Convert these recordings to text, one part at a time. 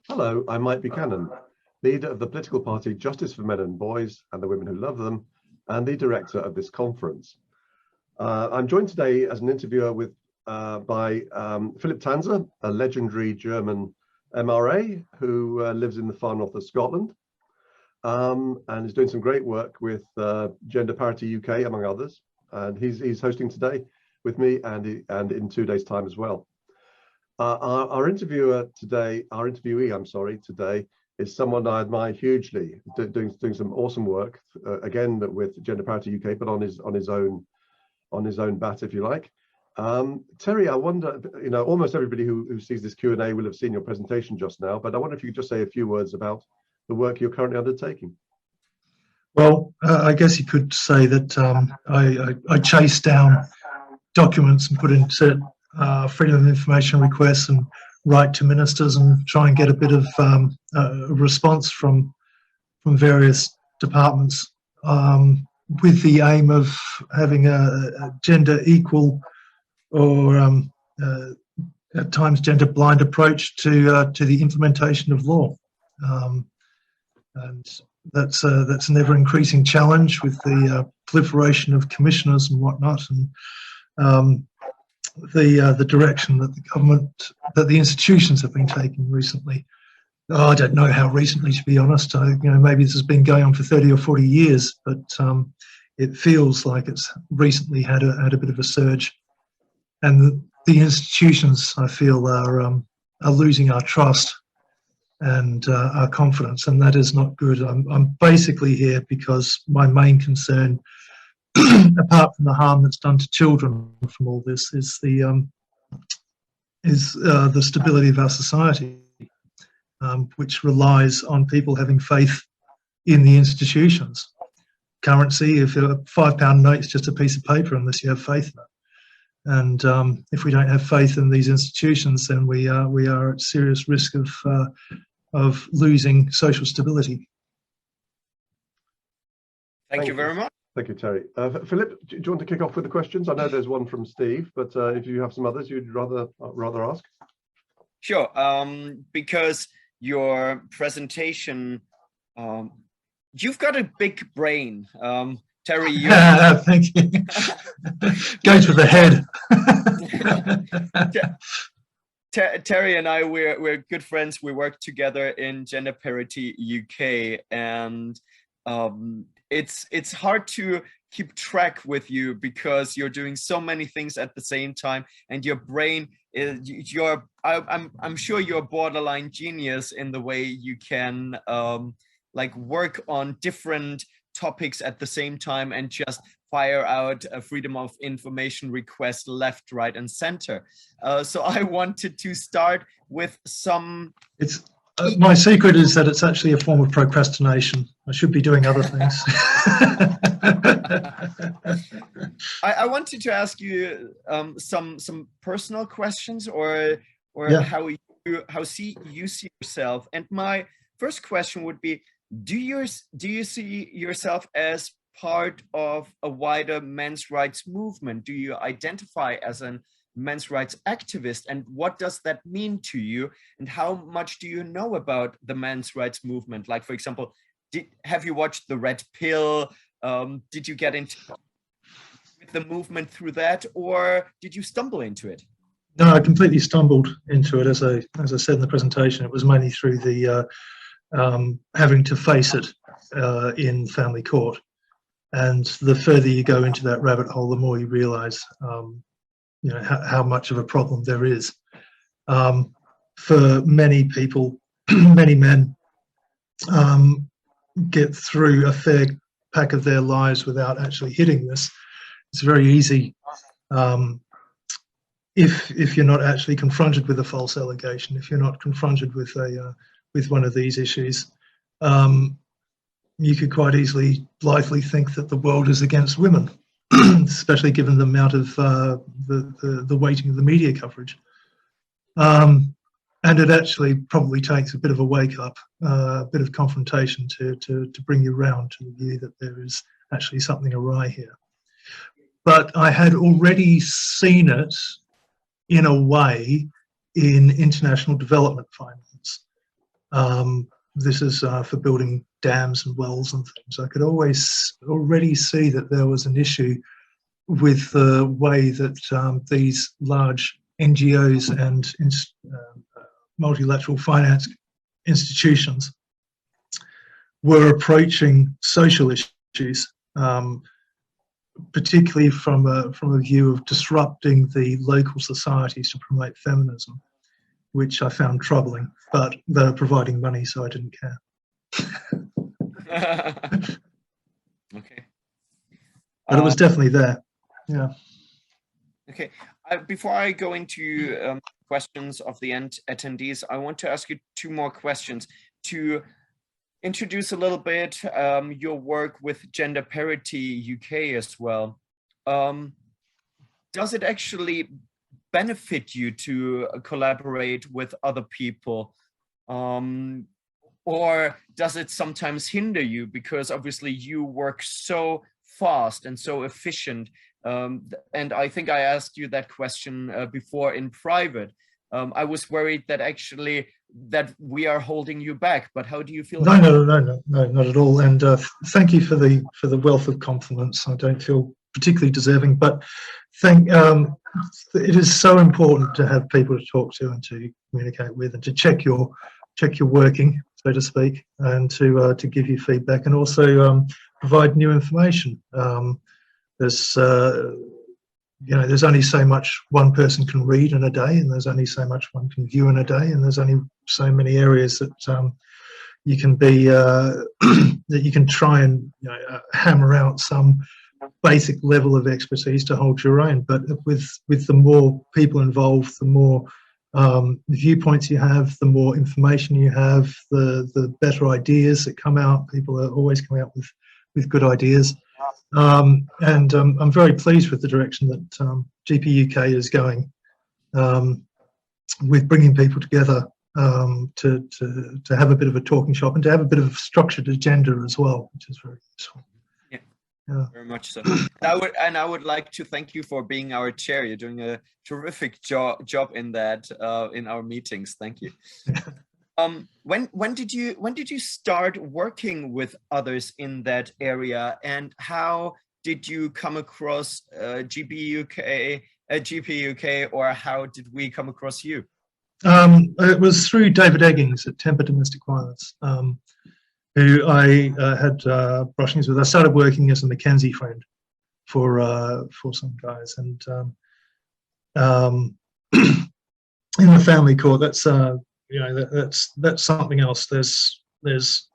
Hello, I'm Mike Buchanan, leader of the political party Justice for Men and Boys and the Women Who Love Them, and the director of this conference. I'm joined today as an interviewer by Philip Tanzer, a legendary German MRA who lives in the far north of Scotland and is doing some great work with Gender Parity UK, among others. And he's hosting today with me and in 2 days' time as well. Our interviewee today is someone I admire hugely, doing some awesome work again with Gender Parity UK, but on his own bat, if you like. Terry, I wonder, almost everybody who sees this Q&A will have seen your presentation just now, but I wonder if you could just say a few words about the work you're currently undertaking. Well, I guess you could say that I chase down documents and put into freedom of information requests and write to ministers and try and get a bit of a response from various departments with the aim of having a gender equal or at times gender blind approach to the implementation of law. And that's an ever increasing challenge with the proliferation of commissioners and whatnot, and the direction that the government, that the institutions have been taking recently. Oh, I don't know how recently, to be honest. Maybe this has been going on for 30 or 40 years, but it feels like it's recently had a bit of a surge, and the institutions, I feel, are losing our trust and our confidence, and that is not good. I'm basically here because my main concern, apart from the harm that's done to children from all this, is the stability of our society, which relies on people having faith in the institutions. Currency, if a £5 note's just a piece of paper unless you have faith in it. And if we don't have faith in these institutions, then we are at serious risk of losing social stability. Thank you very much. Thank you, Terry. Philip, do you want to kick off with the questions? I know there's one from Steve, but if you have some others you'd rather ask. Sure. Because your presentation, you've got a big brain. Terry, you... Thank you. Goes with the head. Terry and I, we're good friends. We work together in Gender Parity UK, and it's hard to keep track with you because you're doing so many things at the same time, and your brain is I'm sure you're borderline genius in the way you can work on different topics at the same time and just fire out a freedom of information request left, right, and center. So I wanted to start with some... my secret is that it's actually a form of procrastination. I should be doing other things. I wanted to ask you some personal questions, or yeah, how you see yourself. And my first question would be: do you see yourself as part of a wider men's rights movement? Do you identify as a men's rights activist, and what does that mean to you, and how much do you know about the men's rights movement? Like, for example, have you watched The Red Pill? Did you get into the movement through that, or did you stumble into it? No, I completely stumbled into it. As I said in the presentation, it was mainly through the having to face it in family court. And the further you go into that rabbit hole, the more you realize how much of a problem there is. For many people, many men get through a fair pack of their lives without actually hitting this. It's very easy if you're not actually confronted with a false allegation, if you're not confronted with one of these issues, you could quite easily blithely think that the world is against women, especially given the amount of the weighting of the media coverage. And it actually probably takes a bit of a wake up, a bit of confrontation to bring you round to the view that there is actually something awry here. But I had already seen it in a way in international development finance. This is for building dams and wells and things. I could already see that there was an issue with the way that these large NGOs and multilateral finance institutions were approaching social issues, particularly from a view of disrupting the local societies to promote feminism, which I found troubling, but they're providing money, so I didn't care. Okay. But it was definitely there. Yeah. Okay. Before I go into questions of the attendees, I want to ask you two more questions to introduce a little bit your work with Gender Parity UK as well. Does it actually benefit you to collaborate with other people? Or does it sometimes hinder you, because obviously you work so fast and so efficient? And I think I asked you that question before in private. I was worried that actually that we are holding you back, but how do you feel? No, not at all. And thank you for the wealth of compliments. I don't feel particularly deserving, but it is so important to have people to talk to and to communicate with and to check your working, so to speak, and to give you feedback and also provide new information. There's only so much one person can read in a day, and there's only so much one can view in a day, and there's only so many areas that you can be that you can try and hammer out some basic level of expertise to hold your own. But with the more people involved, the more viewpoints you have, the more information you have, the better ideas that come out. People are always coming up with good ideas. And I'm very pleased with the direction that GP UK is going, with bringing people together to have a bit of a talking shop and to have a bit of structured agenda as well, which is very useful. Yeah. Very much so. I would like to thank you for being our chair. You're doing a terrific job in that in our meetings. Thank you. When did you start working with others in that area, and how did you come across GP UK, or how did we come across you? It was through David Eggings at Temper Domestic Violence, who I had brushings with. I started working as a Mackenzie friend for some guys, and in the family court, that's something else. There's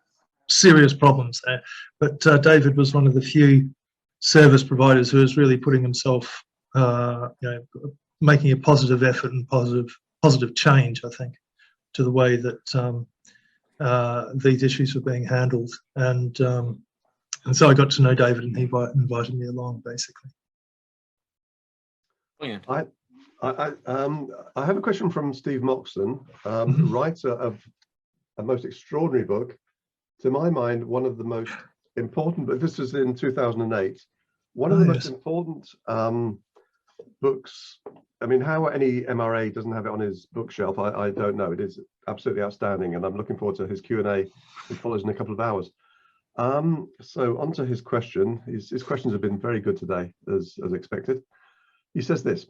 serious problems there, but David was one of the few service providers who was really putting himself, making a positive effort and positive change, I think, to the way that these issues were being handled, and so I got to know David, and he invited me along, basically. Brilliant. I have a question from Steve Moxon, writer of a most extraordinary book. To my mind, one of the most important, but this was in 2008, one of the most important books. I mean, how any MRA doesn't have it on his bookshelf, I don't know. It is absolutely outstanding, and I'm looking forward to his Q&A, which follows in a couple of hours. So on to his question. His questions have been very good today, as expected. He says this: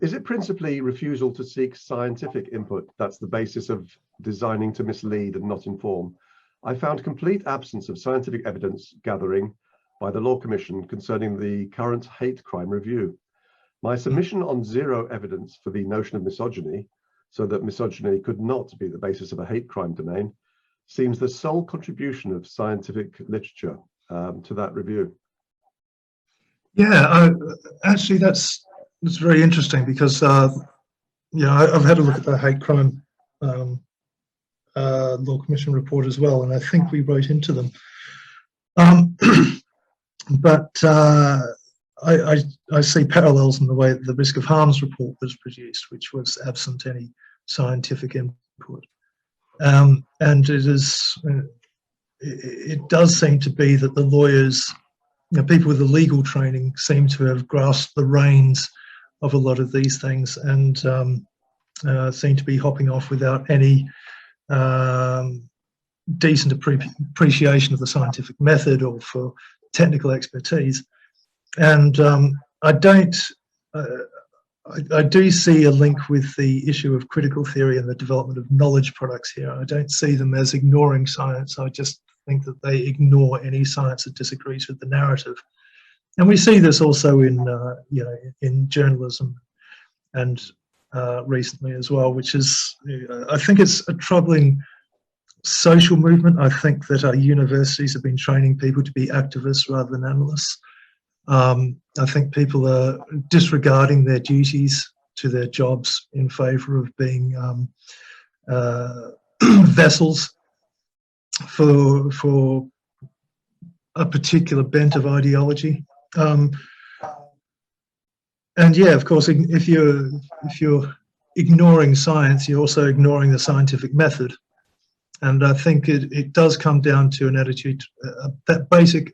is it principally refusal to seek scientific input that's the basis of designing to mislead and not inform? I found complete absence of scientific evidence gathering by the Law Commission concerning the current hate crime review. My submission on zero evidence for the notion of misogyny, so that misogyny could not be the basis of a hate crime domain, seems the sole contribution of scientific literature to that review. Yeah, actually, that's very interesting, because I've had a look at the hate crime Law Commission report as well, and I think we wrote into them. But I see parallels in the way that the risk of harms report was produced, which was absent any scientific input. And it does seem to be that the lawyers, people with the legal training, seem to have grasped the reins of a lot of these things, and seem to be hopping off without any decent appreciation of the scientific method or for technical expertise. And I do see a link with the issue of critical theory and the development of knowledge products here. I don't see them as ignoring science. I just think that they ignore any science that disagrees with the narrative. And we see this also in, in journalism and recently as well, which is, I think it's a troubling social movement. I think that our universities have been training people to be activists rather than analysts. I think people are disregarding their duties to their jobs in favour of being vessels for a particular bent of ideology. And yeah, of course, if you're ignoring science, you're also ignoring the scientific method. And I think it does come down to an attitude, that basic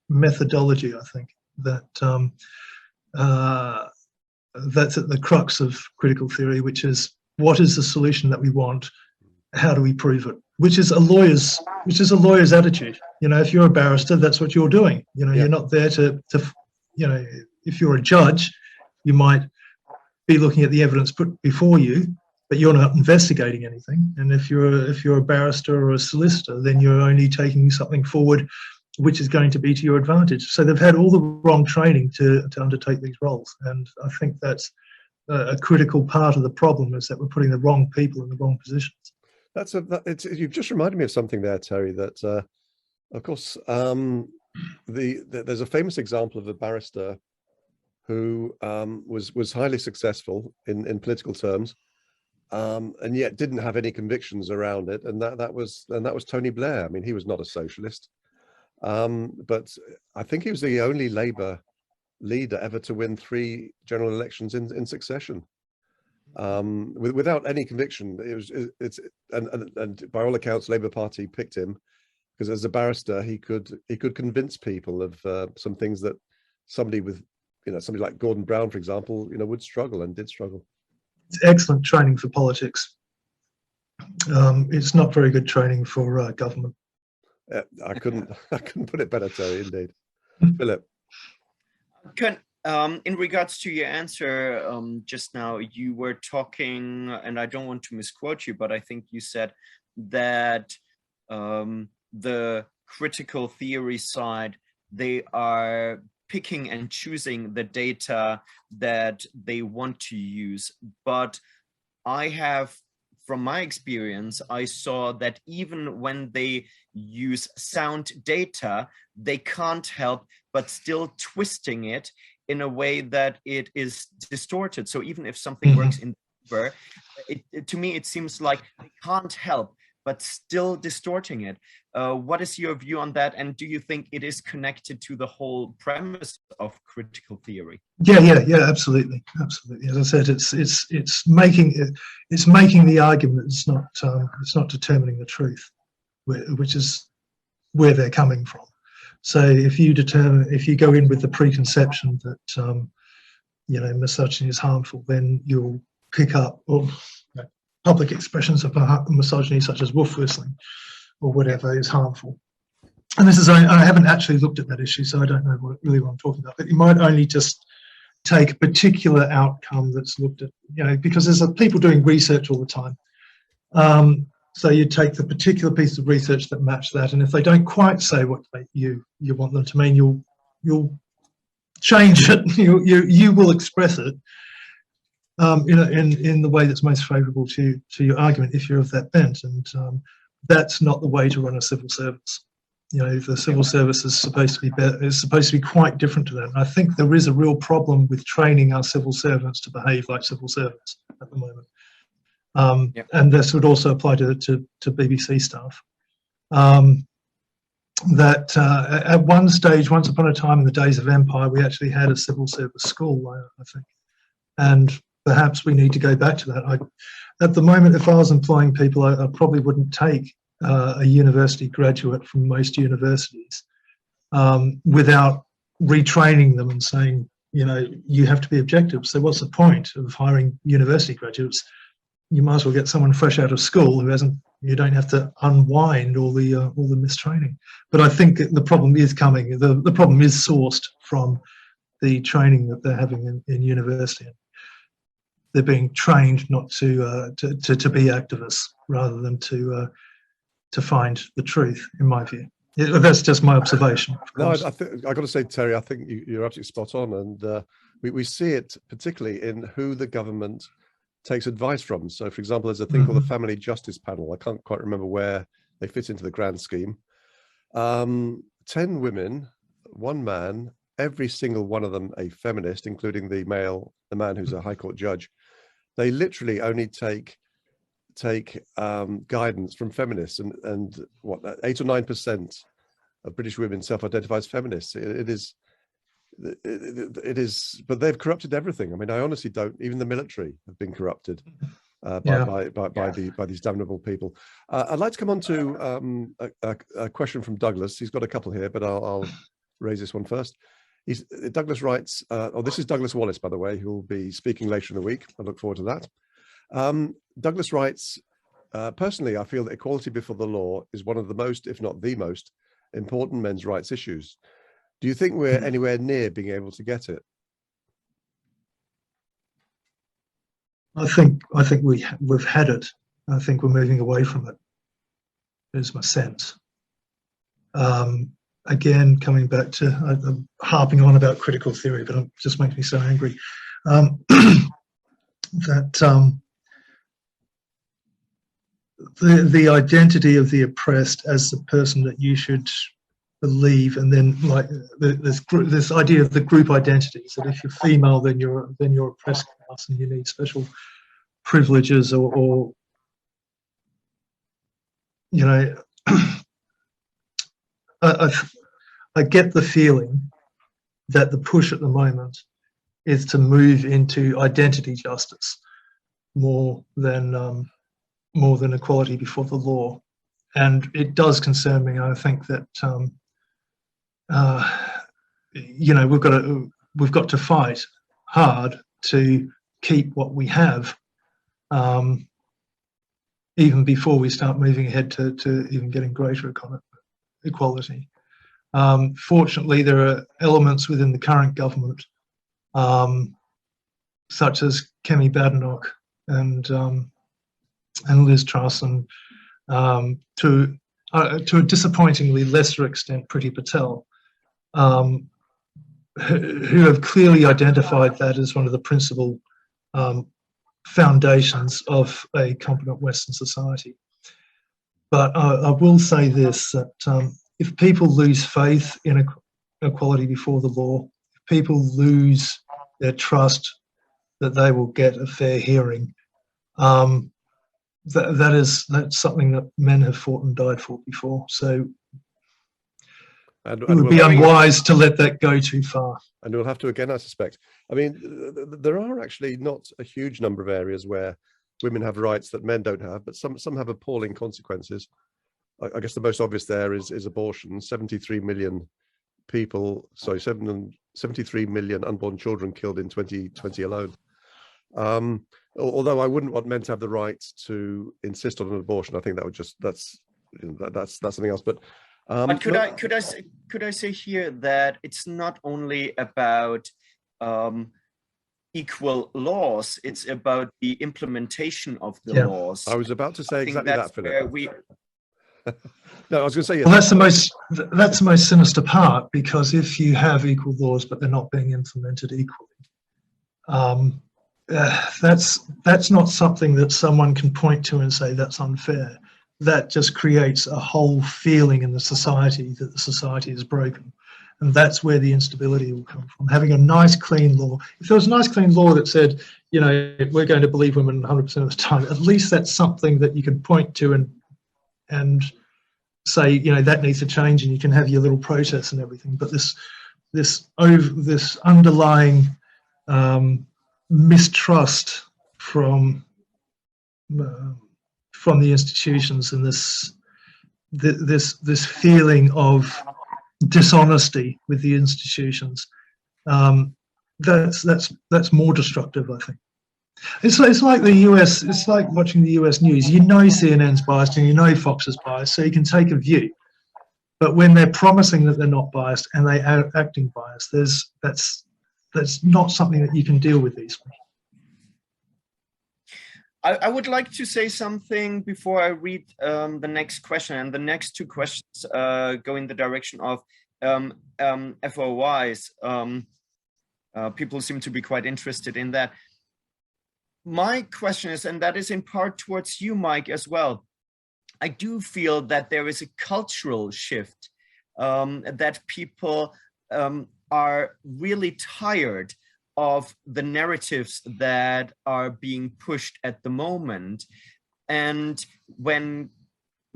methodology, I think, that that's at the crux of critical theory, which is, what is the solution that we want? How do we prove it? Which is a lawyer's attitude. If you're a barrister, that's what you're doing. You're not there to if you're a judge, you might be looking at the evidence put before you, but you're not investigating anything. And if you're a barrister or a solicitor, then you're only taking something forward which is going to be to your advantage. So they've had all the wrong training to undertake these roles. And I think that's a critical part of the problem, is that we're putting the wrong people in the wrong positions. You've just reminded me of something there, Terry, that of course there's a famous example of a barrister who was highly successful in political terms, and yet didn't have any convictions around it, and that was Tony Blair. I mean, he was not a socialist, but I think he was the only Labour leader ever to win 3 general elections in succession, without any conviction. And by all accounts, Labour Party picked him because as a barrister he could convince people of some things that somebody like Gordon Brown, for example, would struggle and did struggle. It's excellent training for politics. It's not very good training for government. I couldn't put it better, Terry. Indeed. Philip. In regards to your answer just now, you were talking, and I don't want to misquote you, but I think you said that the critical theory side, they are picking and choosing the data that they want to use. But from my experience, I saw that even when they use sound data, they can't help but still twisting it in a way that it is distorted. So even if something works in paper, to me, it seems like they can't help but still distorting it. What is your view on that? And do you think it is connected to the whole premise of critical theory? Yeah, absolutely. As I said, it's making the argument. It's not determining the truth, which is where they're coming from. So if you go in with the preconception that misogyny is harmful, then you'll pick up public expressions of misogyny, such as wolf whistling or whatever, is harmful. And this is, I haven't actually looked at that issue, so I don't know what I'm talking about. But you might only just take a particular outcome that's looked at, because there's people doing research all the time. So you take the particular piece of research that match that, and if they don't quite say what you want them to mean, you'll change it. You will express it in the way that's most favourable to your argument, if you're of that bent. And that's not the way to run a civil service. The civil service is supposed to be quite different to that. And I think there is a real problem with training our civil servants to behave like civil servants at the moment. And this would also apply to BBC staff. That at one stage, once upon a time in the days of empire, we actually had a civil service school, I think. And perhaps we need to go back to that. At the moment, if I was employing people, I probably wouldn't take a university graduate from most universities without retraining them and saying, you have to be objective. So what's the point of hiring university graduates you might as well get someone fresh out of school who hasn't. You don't have to unwind all the mistraining. But I think the problem is coming. The problem is sourced from the training that they're having in university. They're being trained not to be activists rather than to find the truth, in my view. That's just my observation. No, I think I got to say, Terry, I think you're absolutely spot on, and we see it particularly in who the government takes advice from. So, for example, there's a thing called the Family Justice Panel. I can't quite remember where they fit into the grand scheme. 10 women, 1 man, every single one of them a feminist, including the man who's a High Court judge. They literally only take guidance from feminists, and what, 8 or 9% of British women self-identify as feminists. It is, but they've corrupted everything. I mean, I honestly don't. Even the military have been corrupted by these damnable people. I'd like to come on to a question from Douglas. He's got a couple here, but I'll raise this one first. Douglas writes, this is Douglas Wallace, by the way, who will be speaking later in the week. I look forward to that. Douglas writes, personally, I feel that equality before the law is one of the most, if not the most, important men's rights issues. Do you think we're anywhere near being able to get it? I think we've had it. I think we're moving away from it, is my sense. Again, coming back to, I'm harping on about critical theory, but it just makes me so angry. The identity of the oppressed as the person that you should believe, and then like this idea of the group identities, that if you're female, then you're oppressed class and you need special privileges, or you know, I get the feeling that the push at the moment is to move into identity justice more than equality before the law, and it does concern me. I think that you know, we've got to fight hard to keep what we have, even before we start moving ahead to even getting greater equality. Fortunately, there are elements within the current government, such as Kemi Badenoch and Liz Truss, and to a disappointingly lesser extent, Priti Patel, who have clearly identified that as one of the principal foundations of a competent Western society. But I will say this, that if people lose faith in equality before the law, if people lose their trust that they will get a fair hearing, that's something that men have fought and died for before. So it would be unwise to let that go too far. And we'll have to again, I suspect. I mean, there are actually not a huge number of areas where women have rights that men don't have, but some have appalling consequences. I guess the most obvious there is abortion. 73 million people, sorry, 73 million unborn children killed in 2020 alone. Although I wouldn't want men to have the right to insist on an abortion. I think that would that's something else. But could I say here that it's not only about equal laws, it's about the implementation of the laws. I was about to say exactly that, Philip. No, I was going to say, well, that's the most sinister part, because if you have equal laws but they're not being implemented equally, that's not something that someone can point to and say that's unfair. That just creates a whole feeling in the society that the society is broken, and that's where the instability will come from. Having a nice clean law, if there was a nice clean law that said, you know, we're going to believe women 100% of the time, at least that's something that you can point to and say, you know, that needs to change, and you can have your little protests and everything. But this underlying mistrust from the institutions, and this feeling of dishonesty with the institutions, that's more destructive, I think. It's like the US. It's like watching the US news. You know CNN's biased and you know Fox is biased, so you can take a view. But when they're promising that they're not biased and they are acting biased, that's not something that you can deal with easily. I would like to say something before I read the next question, and the next two questions go in the direction of FOIs. People seem to be quite interested in that. My question is, and that is in part towards you, Mike, as well. I do feel that there is a cultural shift, that people are really tired of the narratives that are being pushed at the moment. And when,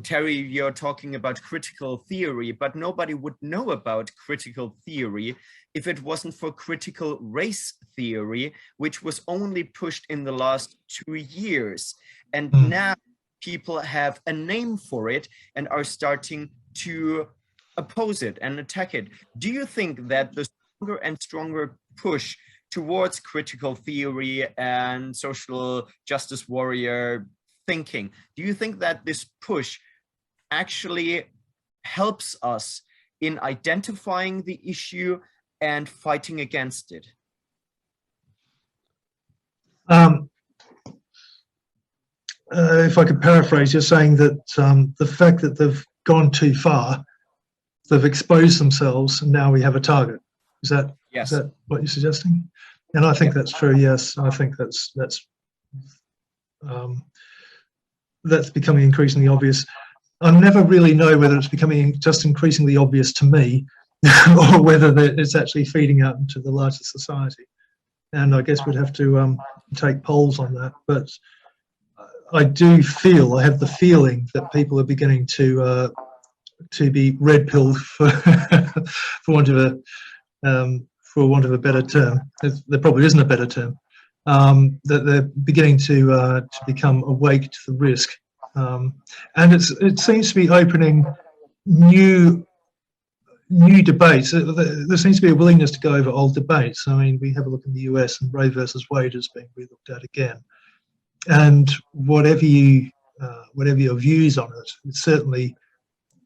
Terry, you're talking about critical theory, but nobody would know about critical theory if it wasn't for critical race theory, which was only pushed in the last 2 years. And now people have a name for it and are starting to oppose it and attack it. Do you think that the stronger and stronger push towards critical theory and social justice warrior thinking, do you think that this push actually helps us in identifying the issue and fighting against it? If I could paraphrase, you're saying that the fact that they've gone too far, they've exposed themselves, and now we have a target. Is that yes. Is that what you're suggesting? And I think that's true. Yes, I think that's becoming increasingly obvious. I never really know whether it's becoming just increasingly obvious to me, or whether it's actually feeding out into the larger society. And I guess we'd have to take polls on that. But I do feel, I have the feeling that people are beginning to be red pilled, for want of a better term. There probably isn't a better term. That they're beginning to become awake to the risk, and it seems to be opening new debates. There seems to be a willingness to go over old debates. I mean, we have a look in the US, and Roe versus Wade is being re-looked at again. And whatever your views on it, it's certainly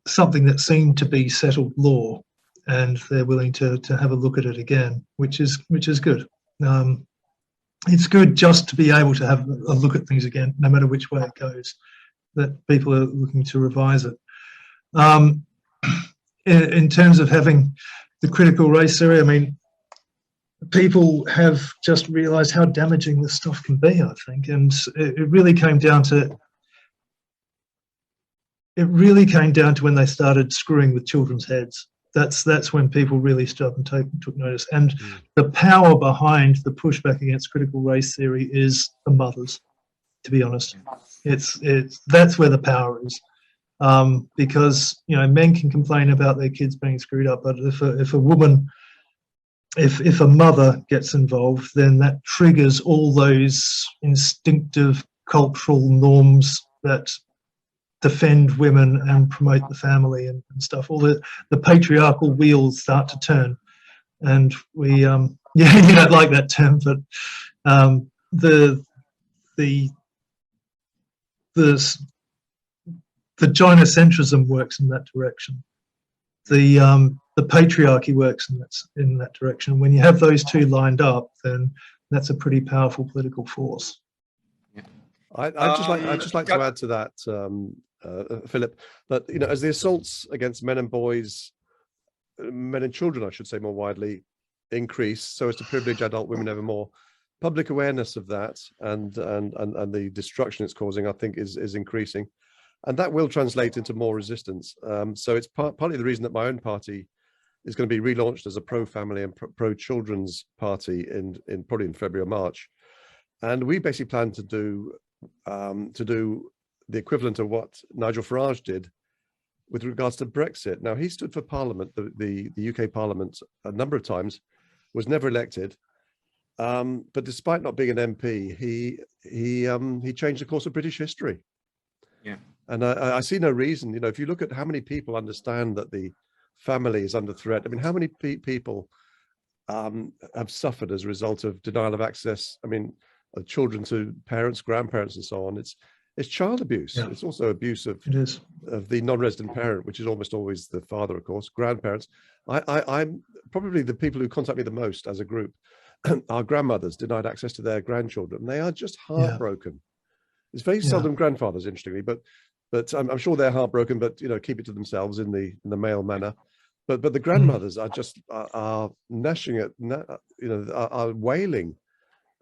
something that seemed to be settled law, and they're willing to have a look at it again, which is good. It's good just to be able to have a look at things again, no matter which way it goes, that people are looking to revise it. In terms of having the critical race theory, I mean, people have just realised how damaging this stuff can be, I think, and it really came down to when they started screwing with children's heads. That's when people really stopped and took notice. And the power behind the pushback against critical race theory is the mothers, to be honest. That's where the power is. Because, you know, men can complain about their kids being screwed up, but if a woman, if a mother gets involved, then that triggers all those instinctive cultural norms that defend women and promote the family and stuff. All the patriarchal wheels start to turn, and we yeah, you don't like that term, but the gynocentrism works in that direction. The patriarchy works in that direction. When you have those two lined up, then that's a pretty powerful political force. I'd just like to add to that, Philip, that, you know, as the assaults against men and boys, men and children, I should say more widely, increase so as to privilege adult women ever more, public awareness of that and the destruction it's causing, I think, is increasing, and that will translate into more resistance. So it's partly the reason that my own party is going to be relaunched as a pro-family and pro-children's party in probably in February or March, and we basically plan to do the equivalent of what Nigel Farage did with regards to Brexit. Now, he stood for Parliament, the UK Parliament, a number of times, was never elected, but despite not being an MP, he changed the course of British history. Yeah, and I see no reason. You know, if you look at how many people understand that the family is under threat, I mean, how many people have suffered as a result of denial of access? I mean, children to parents, grandparents, and so on. It's child abuse. Yeah. It's also abuse of the non-resident parent, which is almost always the father, of course. Grandparents. I'm probably the people who contact me the most as a group. Our grandmothers denied access to their grandchildren. They are just heartbroken. Yeah. It's very seldom grandfathers, interestingly, but I'm sure they're heartbroken. But keep it to themselves in the male manner. But the grandmothers are just are gnashing it, are wailing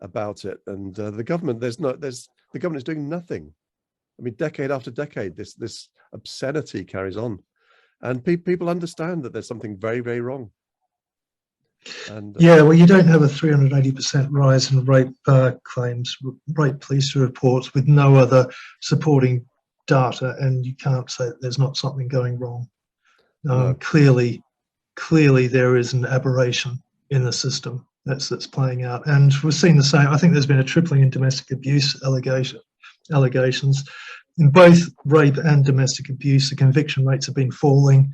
about it, and the government the government is doing nothing. I mean, decade after decade, this obscenity carries on, and people understand that there's something very, very wrong. And yeah, well, you don't have a 380% rise in rape claims, rape police reports with no other supporting data, and you can't say that there's not something going wrong. No. Clearly there is an aberration in the system that's playing out, and we've seen the same. I think there's been a tripling in domestic abuse allegations. In both rape and domestic abuse, the conviction rates have been falling.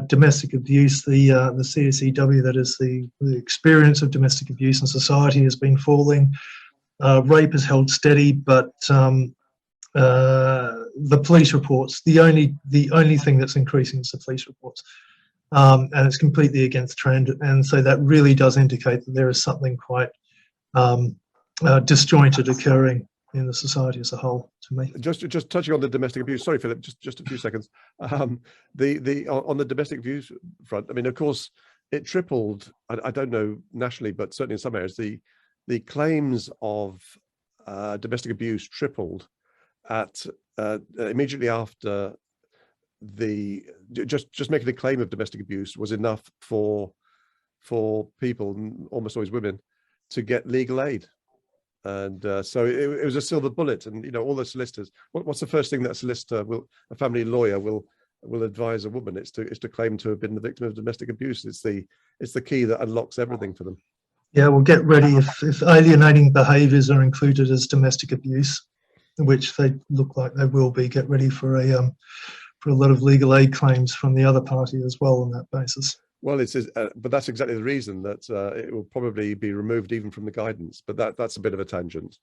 Domestic abuse, the CSEW, that is the experience of domestic abuse in society, has been falling. Rape has held steady, but the police reports, the only thing that's increasing is the police reports, and it's completely against trend. And so that really does indicate that there is something quite disjointed occurring in the society as a whole, to me. Just touching on the domestic abuse, sorry Philip, just a few seconds. On the domestic abuse front, I mean, of course it tripled. I don't know nationally, but certainly in some areas the claims of domestic abuse tripled at immediately after just making a claim of domestic abuse was enough for people, almost always women, to get legal aid. And so it was a silver bullet. And all the solicitors, what's the first thing that a family lawyer will advise a woman? It's to claim to have been the victim of domestic abuse. It's the key that unlocks everything for them. Yeah, well, get ready if alienating behaviours are included as domestic abuse, which they look like they will be. Get ready for a lot of legal aid claims from the other party as well on that basis. Well, but that's exactly the reason that it will probably be removed even from the guidance. But that's a bit of a tangent.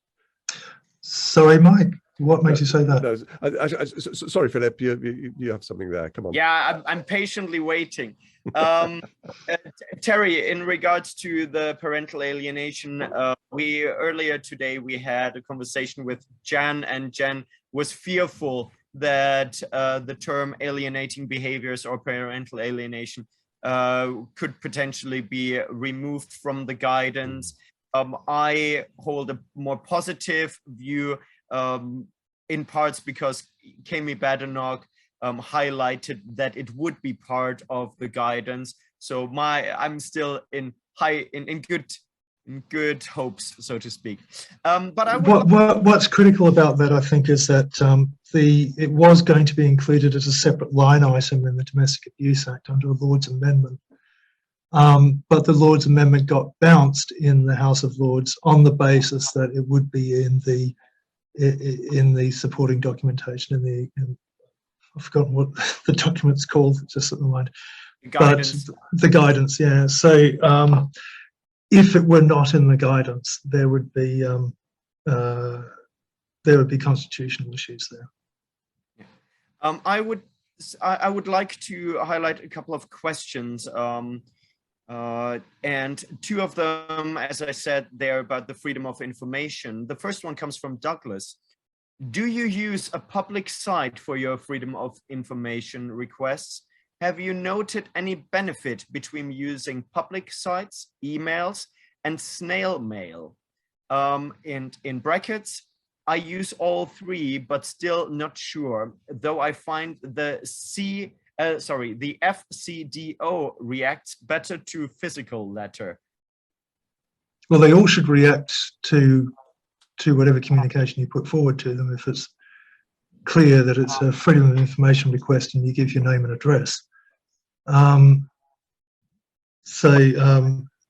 Sorry, Mike. What makes you say that? No, sorry, Philip. You have something there. Come on. Yeah, I'm patiently waiting. Terry, in regards to the parental alienation, earlier today we had a conversation with Jan, and Jan was fearful that the term alienating behaviors or parental alienation could potentially be removed from the guidance. I hold a more positive view, in parts because Kemi Badenoch highlighted that it would be part of the guidance. So I'm still in good hopes, so to speak. But what's critical about that, I think, is that it was going to be included as a separate line item in the Domestic Abuse Act under a Lords Amendment. But the Lords Amendment got bounced in the House of Lords on the basis that it would be in the supporting documentation, I've forgotten what the document's called, just at the moment. Guidance. But the guidance, yeah. So if it were not in the guidance, there would be constitutional issues there. I would like to highlight a couple of questions, and two of them, as I said, they're about the freedom of information. The first one comes from Douglas. Do you use a public site for your freedom of information requests? Have you noted any benefit between using public sites, emails, and snail mail? And in brackets, I use all three, but still not sure, though I find the FCDO reacts better to physical letter. Well, they all should react to whatever communication you put forward to them if it's clear that it's a freedom of information request and you give your name and address.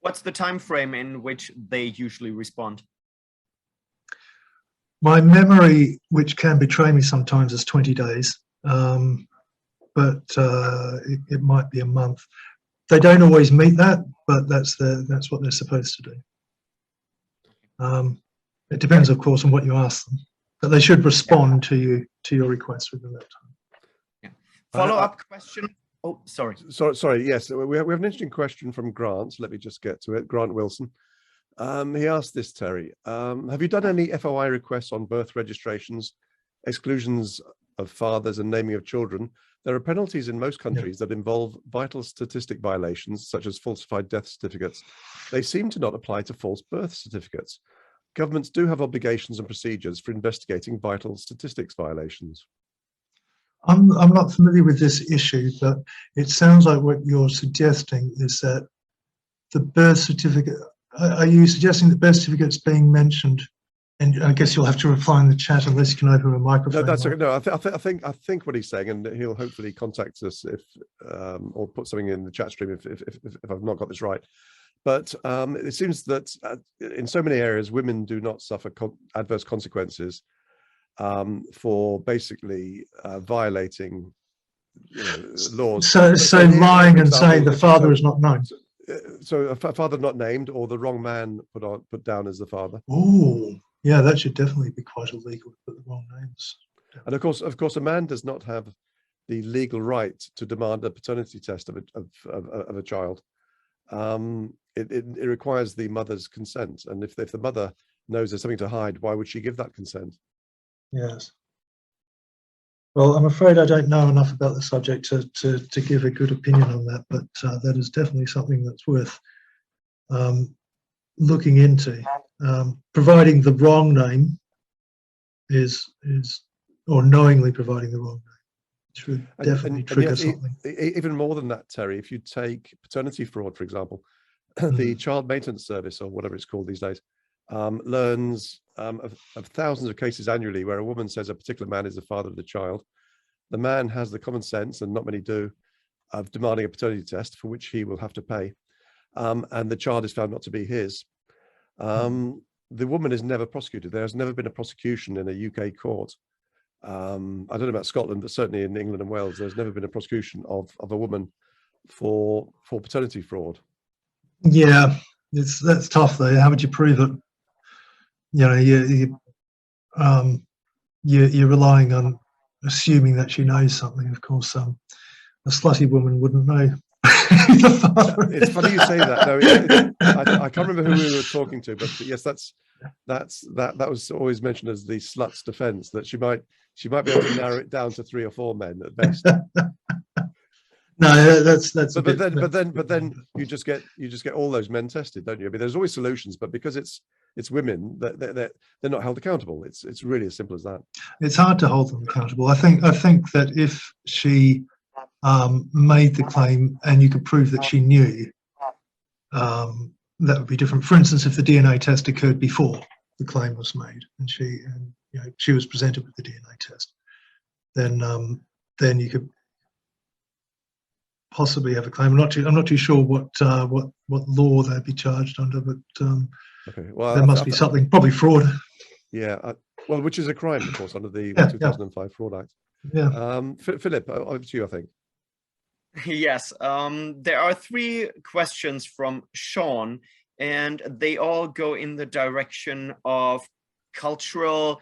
What's the time frame in which they usually respond? My memory, which can betray me sometimes, is 20 days, but it might be a month. They don't always meet that, but that's what they're supposed to do. It depends, of course, on what you ask them, but they should respond to your request within that time. Yeah. Follow-up question. Oh, sorry. Sorry. Yes, we have an interesting question from Grant. Let me just get to it. Grant Wilson. He asked this, Terry. Have you done any FOI requests on birth registrations, exclusions of fathers and naming of children? There are penalties in most countries that involve vital statistic violations, such as falsified death certificates. They seem to not apply to false birth certificates. Governments do have obligations and procedures for investigating vital statistics violations. I'm not familiar with this issue, but it sounds like what you're suggesting is that the birth certificate, are you suggesting the birth certificate's being mentioned? And I guess you'll have to reply in the chat unless you can open a microphone. No, that's okay. No, I think what he's saying, and he'll hopefully contact us if or put something in the chat stream if I've not got this right. But it seems that in so many areas, women do not suffer adverse consequences for basically violating laws. So lying and saying the father is not known. So a father not named, or the wrong man put down as the father. Oh, yeah, that should definitely be quite illegal to put the wrong names. And of course, a man does not have the legal right to demand a paternity test of a child. It requires the mother's consent, and if the mother knows there's something to hide, why would she give that consent? Yes. Well, I'm afraid I don't know enough about the subject to give a good opinion on that, but that is definitely something that's worth looking into. Providing the wrong name is or knowingly providing the wrong name should definitely trigger something. Even more than that, Terry, if you take paternity fraud, for example, the Child Maintenance Service, or whatever it's called these days, learns of thousands of cases annually where a woman says a particular man is the father of the child. The man has the common sense, and not many do, of demanding a paternity test for which he will have to pay, and the child is found not to be his. The woman is never prosecuted. There has never been a prosecution in a UK court. I don't know about Scotland, but certainly in England and Wales, there's never been a prosecution of a woman for paternity fraud. Yeah, that's tough though. How would you prove it? You're relying on assuming that she knows something. Of course, a slutty woman wouldn't know. It's funny you say that. No, I can't remember who we were talking to, but yes, that was always mentioned as the slut's defence, that she might be able to narrow it down to 3 or 4 men at best. No, that's. But then you just get all those men tested, don't you? I mean, there's always solutions, but because it's women, they're not held accountable. It's really as simple as that. It's hard to hold them accountable. I think that if she made the claim and you could prove that she knew, that would be different. For instance, if the DNA test occurred before the claim was made and she was presented with the DNA test, then you could possibly have a claim. I'm not too sure what law they'd be charged under, but okay. Well, there must be something, probably fraud. Yeah, well, which is a crime, of course, under the 2005 Fraud Act. Yeah. Philip, over to you, I think. Yes, there are 3 questions from Sean, and they all go in the direction of cultural,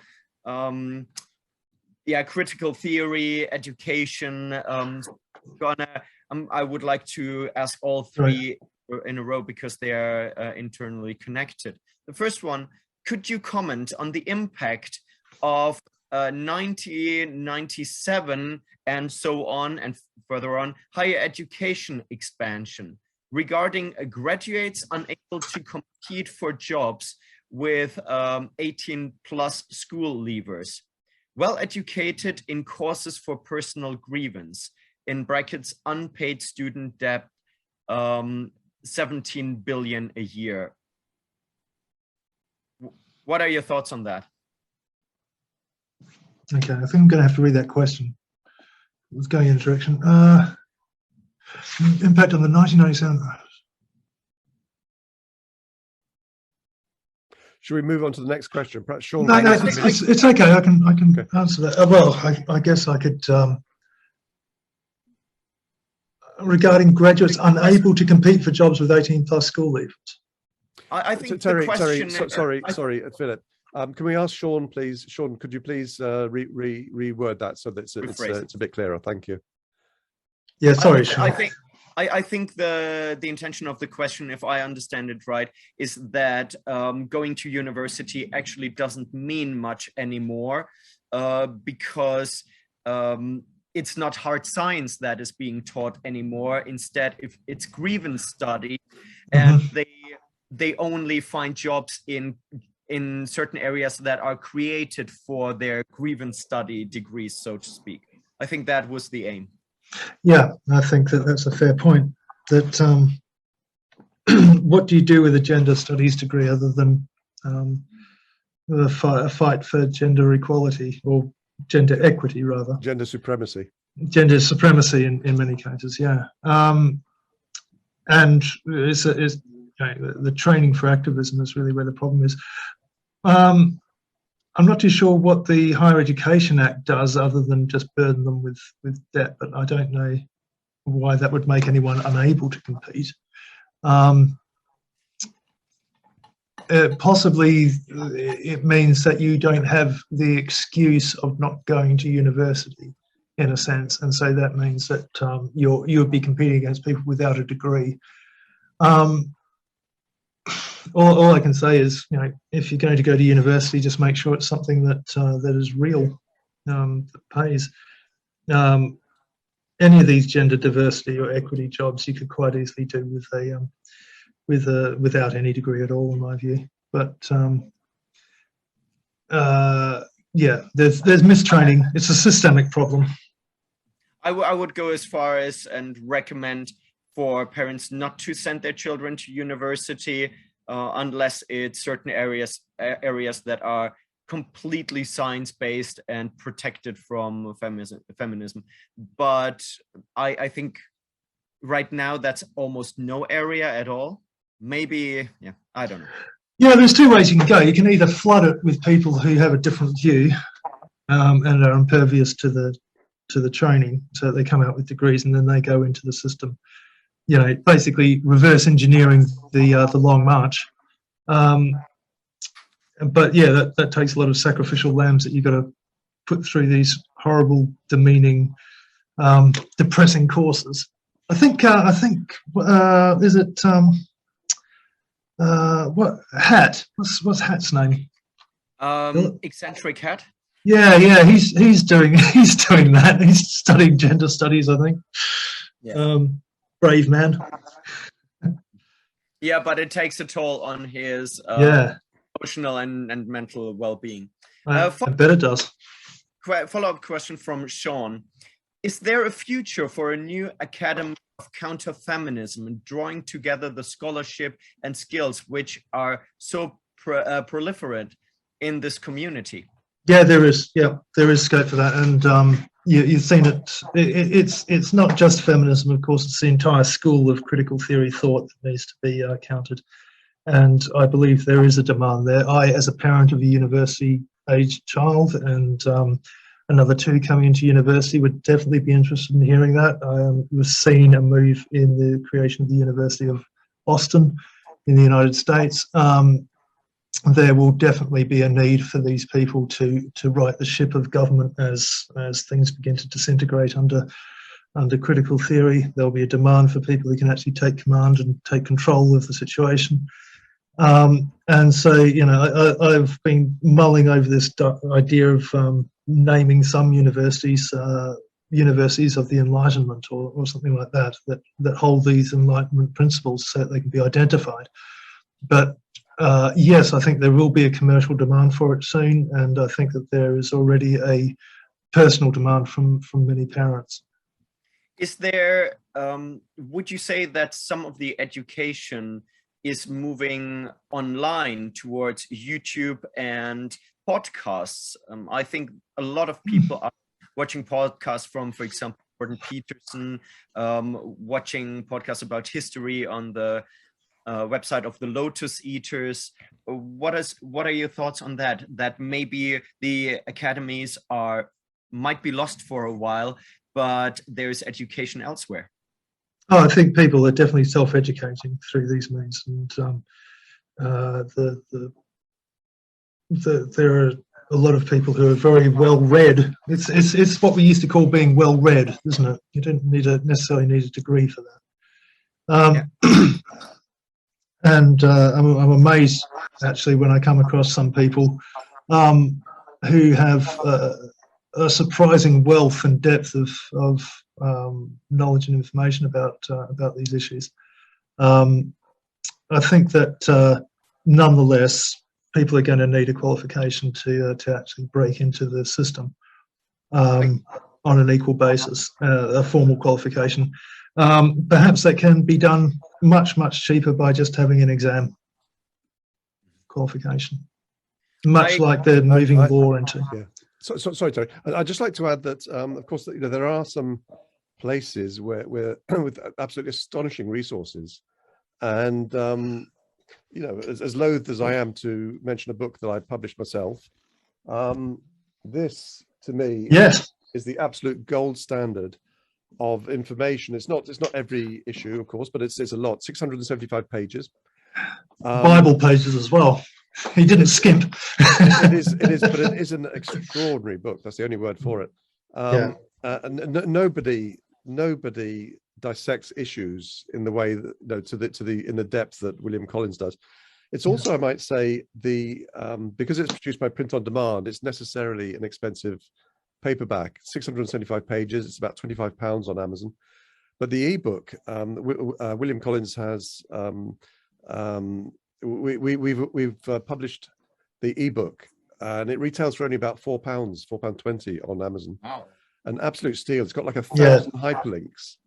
critical theory, education. I would like to ask all 3 in a row because they are internally connected. The first one, could you comment on the impact of 1997 and so on and further on higher education expansion regarding graduates unable to compete for jobs with 18+ school leavers, well educated in courses for personal grievance, in brackets unpaid student debt, 17 billion a year. What are your thoughts on that? Okay, I think I'm going to have to read that question. It was going in a direction. Impact on the 1997. Should we move on to the next question? Perhaps Sean. No, it's okay. I can answer that. Well, I guess I could. Regarding graduates unable to compete for jobs with 18+ school leavers. I think Terry, the question. sorry, Philip. Can we ask Sean, please? Sean, could you please reword that so that it's a bit clearer? Thank you. Yeah, sorry, Sean. I think the intention of the question, if I understand it right, is that going to university actually doesn't mean much anymore because it's not hard science that is being taught anymore. Instead, if it's grievance study, and they only find jobs in certain areas that are created for their grievance study degrees, so to speak. I think that was the aim. Yeah, I think that's a fair point. That what do you do with a gender studies degree other than a fight for gender equality, or gender equity rather? Gender supremacy. Gender supremacy in many cases, yeah. And the training for activism is really where the problem is. I'm not too sure what the Higher Education Act does other than just burden them with debt, but I don't know why that would make anyone unable to compete. Possibly it means that you don't have the excuse of not going to university, in a sense, and so that means that you'll be competing against people without a degree. All I can say is, if you're going to go to university, just make sure it's something that is real, that pays. Any of these gender diversity or equity jobs you could quite easily do without any degree at all, in my view. But yeah, there's mistraining. It's a systemic problem. I would go as far as and recommend for parents not to send their children to university unless it's certain areas that are completely science-based and protected from feminism. But I think right now that's almost no area at all. Maybe, yeah, I don't know. Yeah, there's two ways you can go. You can either flood it with people who have a different view and are impervious to the training, so they come out with degrees and then they go into the system. Basically reverse engineering the long march. But yeah, that takes a lot of sacrificial lambs that you've got to put through these horrible, demeaning, depressing courses. I think is it what Hat? What's Hat's name? Eccentric Hat. Yeah, he's doing that. He's studying gender studies, I think. Yeah. Brave man. Yeah, but it takes a toll on his emotional and mental well-being. I bet it does. Follow-up question from Sean. Is there a future for a new academy of counter-feminism and drawing together the scholarship and skills which are so proliferate in this community? Yeah, there is. Yeah, there is scope for that, and you've seen it. It's not just feminism, of course. It's the entire school of critical theory thought that needs to be countered, and I believe there is a demand there. I, as a parent of a university-aged child, and another two coming into university, would definitely be interested in hearing that. We've seen a move in the creation of the University of Boston in the United States. There will definitely be a need for these people to right the ship of government as things begin to disintegrate under critical theory. There'll be a demand for people who can actually take command and take control of the situation. And so, I've been mulling over this idea of naming some universities universities of the Enlightenment or something like that hold these Enlightenment principles so that they can be identified. But yes, I think there will be a commercial demand for it soon, and I think that there is already a personal demand from many parents. Is there, would you say that some of the education is moving online towards YouTube and podcasts? I think a lot of people are watching podcasts from, for example, Jordan Peterson, watching podcasts about history on the website of the Lotus Eaters. What are your thoughts on that? That maybe the academies might be lost for a while, but there's education elsewhere. Oh, I think people are definitely self-educating through these means, and there are a lot of people who are very well read. It's what we used to call being well read, isn't it? You don't necessarily need a degree for that. And I'm amazed actually when I come across some people who have a surprising wealth and depth of knowledge and information about these issues. I think that nonetheless, people are going to need a qualification to actually break into the system on an equal basis, a formal qualification. Perhaps that can be done much cheaper by just having an exam qualification, much like they're moving law into. Yeah. So, sorry, Terry. I'd just like to add that, of course, there are some places where with absolutely astonishing resources, and as loath as I am to mention a book that I published myself, this to me is the absolute gold standard of information. It's not every issue, of course, but it's a lot. 675 pages. Bible pages as well. He didn't skimp. It is, but it is an extraordinary book. That's the only word for it. Nobody dissects issues in the way that in the depth that William Collins does. It's also, I might say, because it's produced by print on demand, it's necessarily an expensive paperback. 675 pages. It's about £25 on Amazon. But the ebook, William Collins has. We've published the ebook, and it retails for only about £4, £4.20 on Amazon. Wow! An absolute steal. It's got like 1,000 hyperlinks.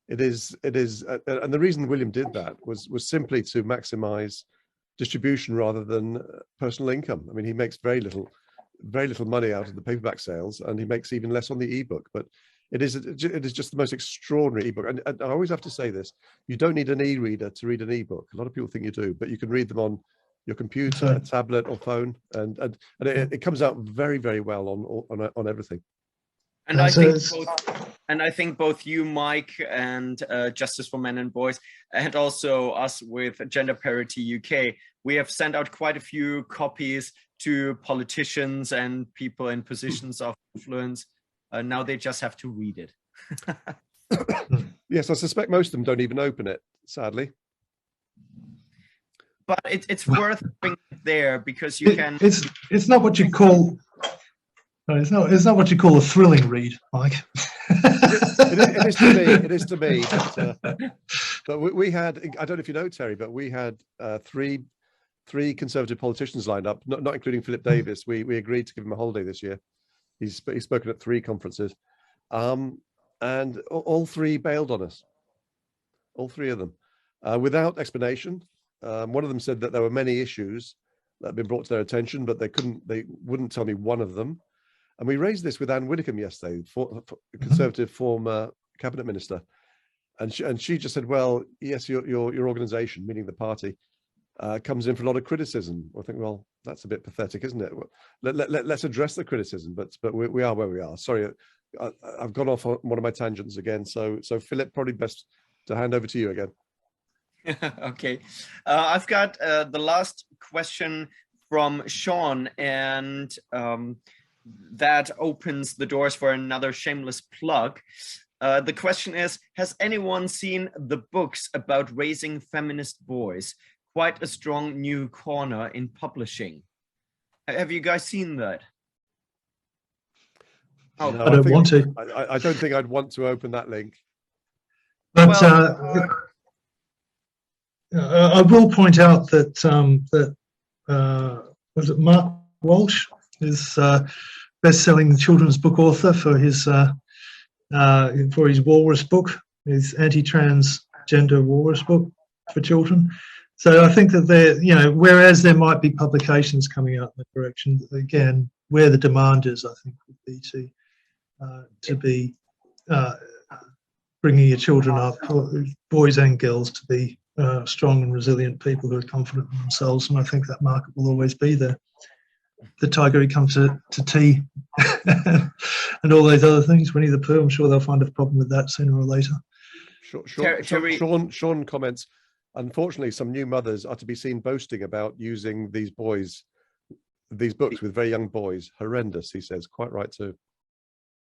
It is, and the reason William did that was simply to maximise distribution rather than personal income. I mean, he makes very little money out of the paperback sales, and he makes even less on the ebook. But it is just the most extraordinary ebook. And I always have to say this: you don't need an e-reader to read an ebook. A lot of people think you do, but you can read them on your computer, tablet, or phone, and it comes out very, very well on everything. And I think both you, Mike, and Justice for Men and Boys, and also us with Gender Parity UK, we have sent out quite a few copies to politicians and people in positions of influence. Now they just have to read it. Yes, I suspect most of them don't even open it, sadly. But it's worth being there because you can. It's not what you call. It's not what you call a thrilling read, Mike. It is to me. But we had, I don't know if you know, Terry, but we had three Conservative politicians lined up, not including Philip Davis. We agreed to give him a holiday this year. He's spoken at 3 conferences, and all 3 bailed on us. All 3 of them, without explanation. One of them said that there were many issues that had been brought to their attention, but they wouldn't tell me one of them. And we raised this with Anne Widdecombe yesterday, Conservative former cabinet minister, and she just said, "Well, yes, your organisation, meaning the party, comes in for a lot of criticism." I think, well, that's a bit pathetic, isn't it? Let's address the criticism, but we are where we are. Sorry, I've gone off on one of my tangents again. So Philip, probably best to hand over to you again. Okay, I've got the last question from Sean, and that opens the doors for another shameless plug. The question is, has anyone seen the books about raising feminist boys? Quite a strong new corner in publishing. Have you guys seen that? Oh, no, I don't want to. I don't think I'd want to open that link. But I will point out that was it Mark Walsh is best-selling children's book author for his walrus book, his anti-transgender walrus book for children. So I think that whereas there might be publications coming out in the direction, again, where the demand is, I think would be to be bringing your children up, boys and girls, to be strong and resilient people who are confident in themselves, and I think that market will always be there. The tiger who comes to tea and all those other things, Winnie the Pooh, I'm sure they'll find a problem with that sooner or later. Sean comments, unfortunately, some new mothers are to be seen boasting about using these boys these books with very young boys. Horrendous, he says. Quite right too.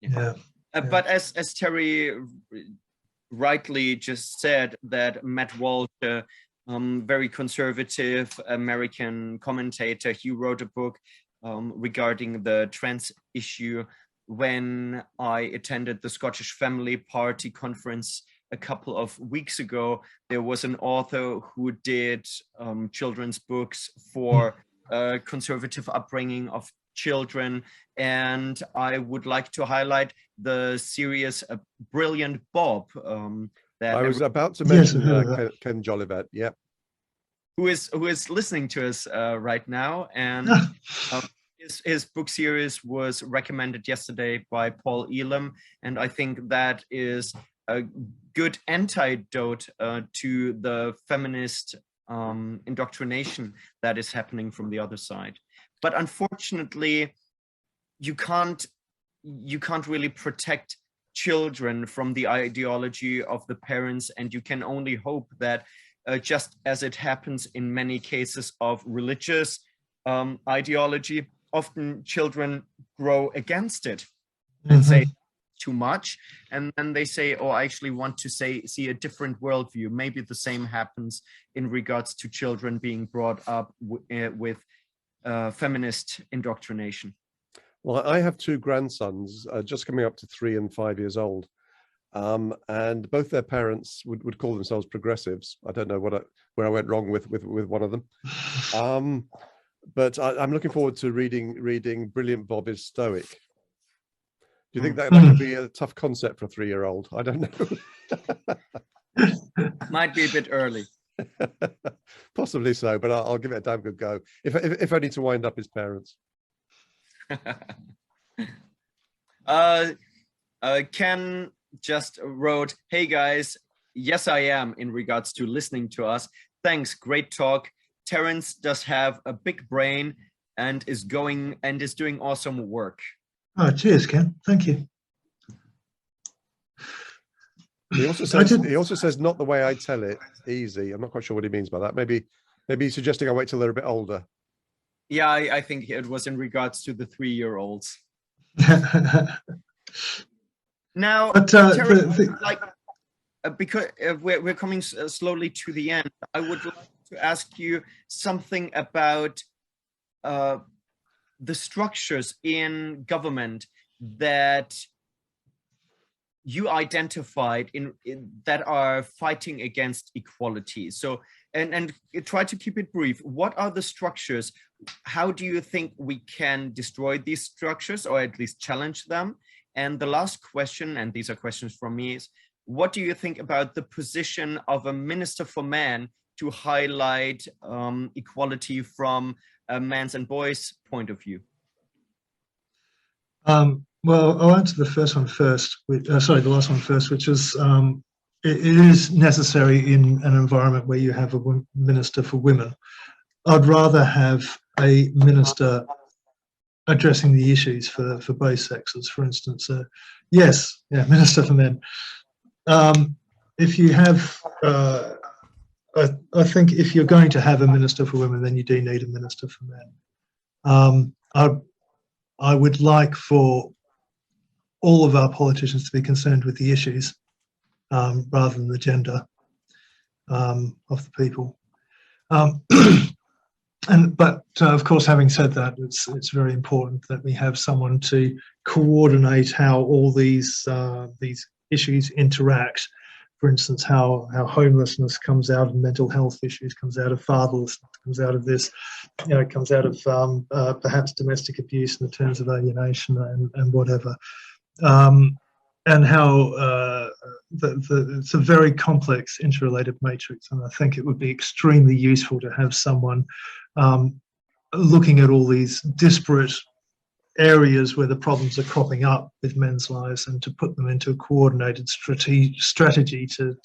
Yeah. But as Terry rightly just said, that Matt Walsh, very conservative American commentator, he wrote a book regarding the trans issue. When I attended the Scottish Family Party conference a couple of weeks ago, there was an author who did children's books for conservative upbringing of children, and I would like to highlight the series Brilliant Bob. That I was about to mention Ken Jolivet. Yeah, who is listening to us right now, and his book series was recommended yesterday by Paul Elam, and I think that is a good antidote to the feminist indoctrination that is happening from the other side. But unfortunately, you can't really protect children from the ideology of the parents, and you can only hope that just as it happens in many cases of religious ideology, often children grow against it and say too much, and then they say, oh, I actually want to see a different worldview. Maybe the same happens in regards to children being brought up with feminist indoctrination. Well, I have two grandsons just coming up to 3 and 5 years old, and both their parents would call themselves progressives. I don't know where I went wrong with one of them, but I'm looking forward to reading Brilliant Bob is Stoic. Do you think that could be a tough concept for a 3-year-old? I don't know. Might be a bit early. Possibly so, but I'll give it a damn good go, if only to wind up his parents. Ken just wrote, hey guys, yes I am, in regards to listening to us. Thanks, great talk. Terence does have a big brain and is doing awesome work. Oh, cheers, Ken. Thank you. He also says not the way I tell it, easy. I'm not quite sure what he means by that. Maybe he's suggesting I wait till they're a bit older. Yeah, I think it was in regards to the 3-year-olds. Now, but, because we're coming slowly to the end, I would like to ask you something about the structures in government that you identified in that are fighting against equality. So, and try to keep it brief. What are the structures? How do you think we can destroy these structures, or at least challenge them? And the last question, and these are questions from me, is what do you think about the position of a minister for men to highlight equality from a man's and boys' point of view? Well, I'll answer the first one first. The last one first, which is it is necessary in an environment where you have a minister for women. I'd rather have a minister addressing the issues for both sexes. For instance, minister for men. If you have, I think if you're going to have a minister for women, then you do need a minister for men. I would like for all of our politicians to be concerned with the issues rather than the gender of the people. But of course, having said that, it's very important that we have someone to coordinate how all these issues interact. For instance, how homelessness comes out of mental health issues, comes out of fatherlessness, comes out of this, it comes out of perhaps domestic abuse in the terms of alienation and whatever. And how it's a very complex interrelated matrix, and I think it would be extremely useful to have someone looking at all these disparate areas where the problems are cropping up with men's lives, and to put them into a coordinated strategy to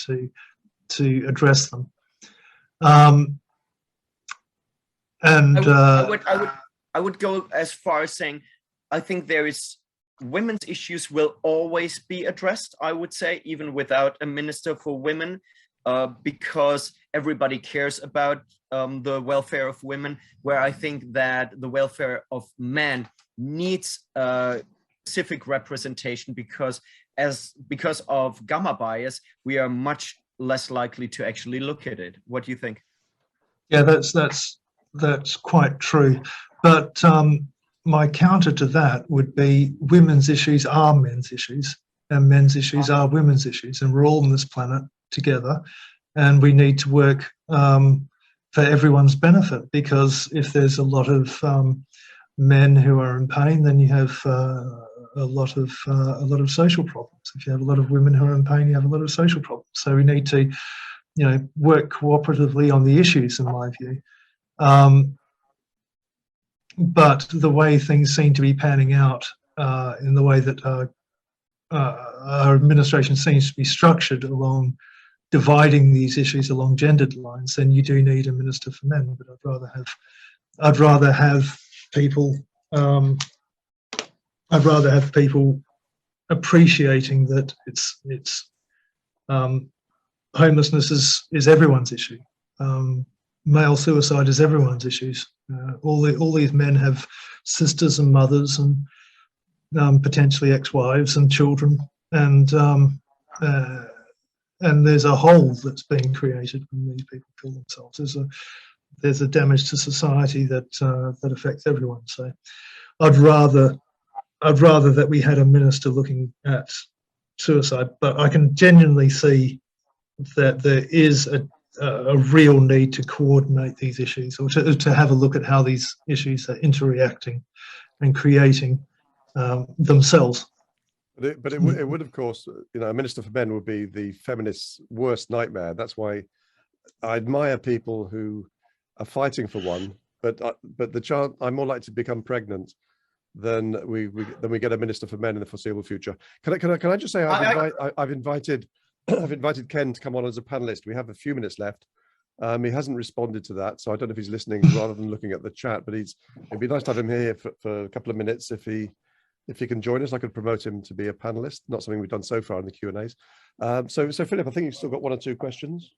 address them. I would go as far as saying I think women's issues will always be addressed, I would say, even without a minister for women, because everybody cares about the welfare of women, where I think that the welfare of men needs specific representation, because of gamma bias, we are much less likely to actually look at it. What do you think? Yeah, that's quite true. But my counter to that would be women's issues are men's issues, and men's issues are women's issues, and we're all on this planet together, and we need to work for everyone's benefit, because if there's a lot of men who are in pain, then you have a lot of social problems. If you have a lot of women who are in pain, you have a lot of social problems. So we need to, work cooperatively on the issues, in my view. But the way things seem to be panning out, in the way that our administration seems to be structured along dividing these issues along gendered lines, then you do need a minister for men. But I'd rather have people appreciating that it's homelessness is everyone's issue. Male suicide is everyone's issues. All these men have sisters and mothers and potentially ex-wives and children, and there's a hole that's being created when these people kill themselves. There's a damage to society that affects everyone. So I'd rather that we had a minister looking at suicide, but I can genuinely see that there is a real need to coordinate these issues, or to have a look at how these issues are interreacting and creating themselves. But it would, of course, a minister for men would be the feminists' worst nightmare. That's why I admire people who are fighting for one. But the chance, I'm more likely to become pregnant than we get a minister for men in the foreseeable future. Can I just say I've invited Ken to come on as a panelist. We have a few minutes left. He hasn't responded to that, so I don't know if he's listening rather than looking at the chat. But it'd be nice to have him here for a couple of minutes if he can join us. I could promote him to be a panelist. Not something we've done so far in the Q&As. So Philip, I think you've still got one or two questions.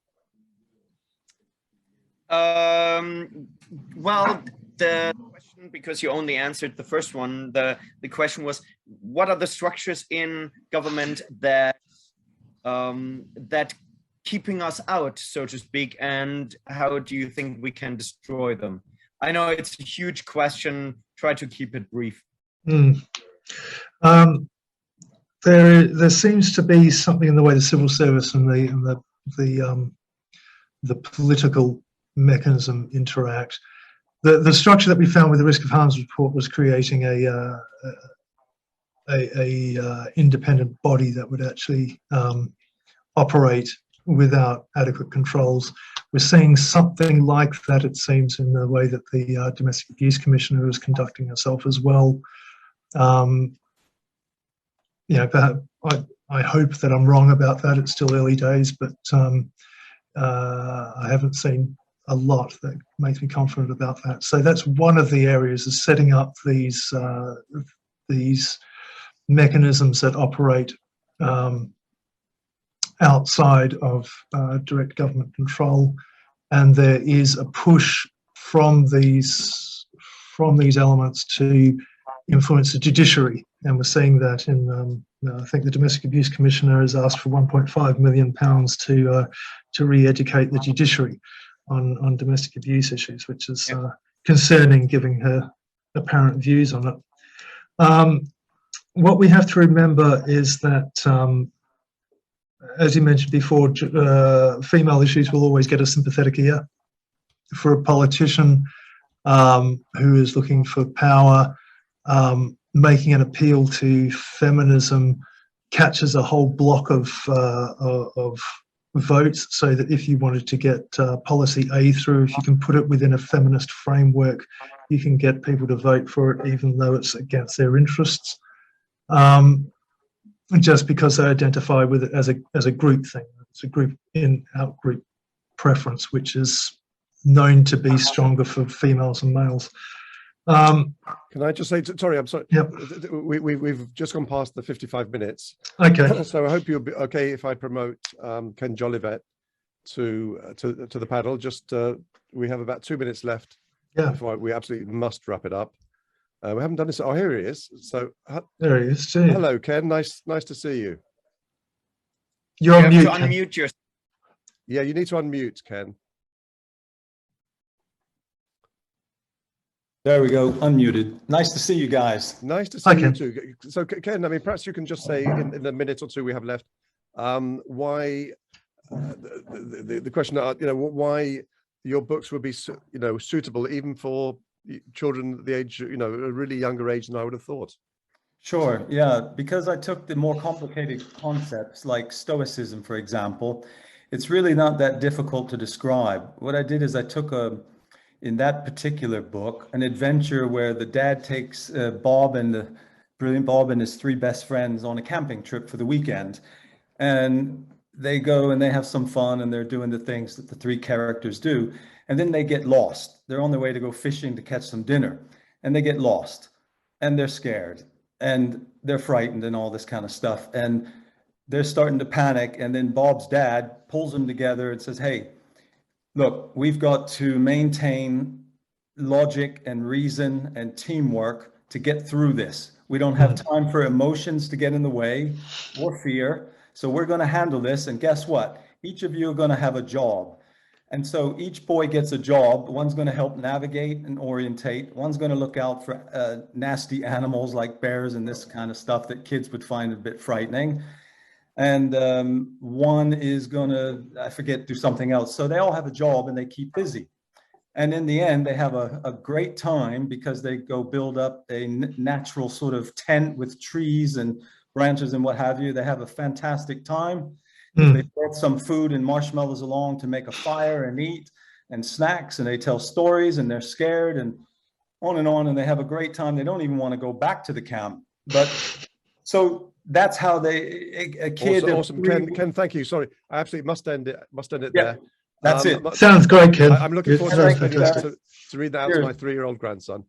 Well, the question, because you only answered the first one, the question was, what are the structures in government that keeping us out, so to speak, and how do you think we can destroy them? I know it's a huge question. Try to keep it brief. There seems to be something in the way the civil service and the political mechanism interact. The structure that we found with the risk of harms report was creating a independent body that would actually operate without adequate controls. We're seeing something like that, it seems, in the way that the Domestic Abuse Commissioner is conducting herself as well. Perhaps I hope that I'm wrong about that. It's still early days, but I haven't seen a lot that makes me confident about that. So that's one of the areas, is setting up these mechanisms that operate outside of direct government control, and there is a push from these elements to influence the judiciary, and we're seeing that in I think the Domestic Abuse Commissioner has asked for £1.5 million to re-educate the judiciary on domestic abuse issues, which is concerning, given her apparent views on it. What we have to remember is that, as you mentioned before, female issues will always get a sympathetic ear. For a politician who is looking for power, making an appeal to feminism catches a whole block of votes, so that if you wanted to get policy A through, if you can put it within a feminist framework, you can get people to vote for it, even though it's against their interests, just because they identify with it as a group thing. It's a group out group preference, which is known to be stronger for females and males. Can I just say, sorry, I'm sorry. Yep. We've just gone past the 55 minutes. Okay. So I hope you'll be okay if I promote Ken Jolivet to the panel. Just we have about 2 minutes left. Yeah. Before we absolutely must wrap it up. We haven't done this. Oh, here he is. So there he is too. Hello, Ken. Nice to see you. You're on mute. You have to unmute yourself. Yeah, you need to unmute, Ken. There we go, unmuted. Nice to see you guys. Nice to see you too. So, Ken, I mean, perhaps you can just say in the minute or two we have left, why the question, why your books would be, suitable even for children at the age, a really younger age than I would have thought. Sure, yeah, because I took the more complicated concepts like Stoicism, for example. It's really not that difficult to describe. What I did is I took in that particular book, an adventure where the dad takes brilliant Bob and his 3 best friends on a camping trip for the weekend. And they go and they have some fun and they're doing the things that the 3 characters do. And then they get lost. They're on their way to go fishing to catch some dinner. And they get lost. And they're scared. And they're frightened and all this kind of stuff. And they're starting to panic. And then Bob's dad pulls them together and says, hey, look, we've got to maintain logic and reason and teamwork to get through this. We don't have time for emotions to get in the way or fear. So we're going to handle this. And guess what? Each of you are going to have a job. And so each boy gets a job. One's going to help navigate and orientate. One's going to look out for nasty animals like bears and this kind of stuff that kids would find a bit frightening. And one is going to, I forget, do something else. So they all have a job and they keep busy. And in the end, they have a great time because they go build up a natural sort of tent with trees and branches and what have you. They have a fantastic time. They brought some food and marshmallows along to make a fire and eat and snacks, and they tell stories and they're scared and on, and they have a great time. They don't even want to go back to the camp. But so that's how a kid. Awesome. Ken, thank you. Sorry, I absolutely must end it there. That's it. Sounds great, Ken. I'm looking forward to read that out to my 3-year-old grandson.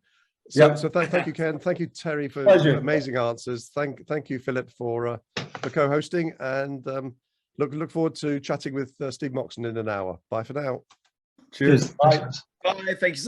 So thank you, Ken. Thank you, Terry, for amazing answers. Thank you, Philip, for co-hosting, and look forward to chatting with Steve Moxon in an hour. Bye for now. Cheers. Bye. Bye. Thanks.